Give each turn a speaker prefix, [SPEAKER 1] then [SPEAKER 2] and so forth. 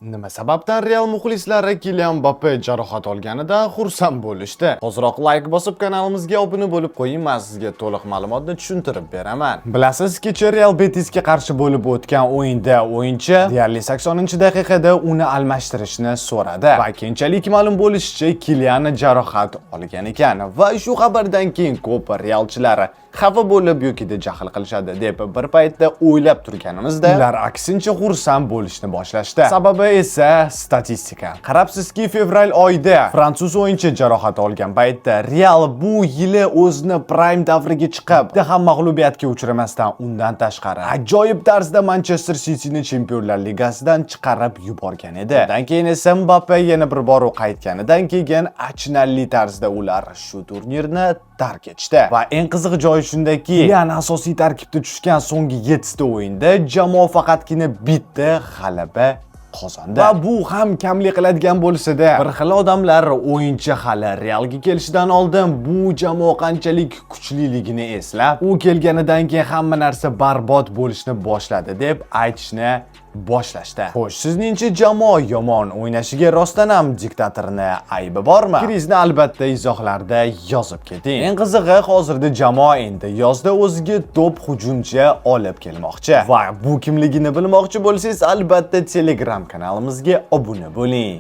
[SPEAKER 1] Nima sababdan Real muxlislari Kylian Mbappe jarohat olganidan xursand bo'lishdi? Hoziroq like bosib kanalimizga obuna bo'lib qo'ying, men sizga to'liq ma'lumotni tushuntirib beraman. Bilasiz, kecha Real Betisga qarshi bo'lib o'tgan o'yinda o'yinchi deyarli 80-daqiqada uni almashtirishni so'radi va keyinchalik ma'lum bo'lishicha Kylian jarohat olgan ekan va shu xabardan keyin ko'p realchilar xafa bo'lib yoki jahl qilishadi deb bir paytda o'ylab turganimizda ular aksincha xursand bo'lishni boshlashdi. Sababi esa statistika. Qarabsizki, fevral oyida fransuz o'yinchi jarohat olgan paytda Real bu yili o'zini prime davriga chiqib, ham mag'lubiyatga uchramasdan undan tashqari ajoyib tarzda Manchester City'ni Chempionlar Ligasidan chiqarib yuborgan edi. Undan keyin esa Mbappe yana bir bor qaytganidan keyin achinarli tarzda ular shu turnirni tark etishdi. Va eng qiziq joyi shundaki, yana asosiy tarkibda tushgan so'nggi 7 ta o'yinda jamoa faqatgina bitta g'alaba qozondi. Va bu ham kamlik qiladigan bo'lsa-da, bir xil odamlar o'yinchi hali Realga kelishidan oldin bu jamoa qanchalik kuchliligini eslab, u kelganidan keyin hamma narsa barbod bo'lishni boshladi deb aytishni boshlashdi. Xo'sh, sizningcha jamoa yomon o'ynashiga rostdan ham diktatorning aybi bormi? Krizni albatta izohlarda yozib keting. Eng qizig'i, hozirda jamoa endi yozda o'ziga top hujumchi olib kelmoqchi. Va bu kimligini bilmoqchi bo'lsangiz, albatta Telegram kanalimizga obuna bo'ling.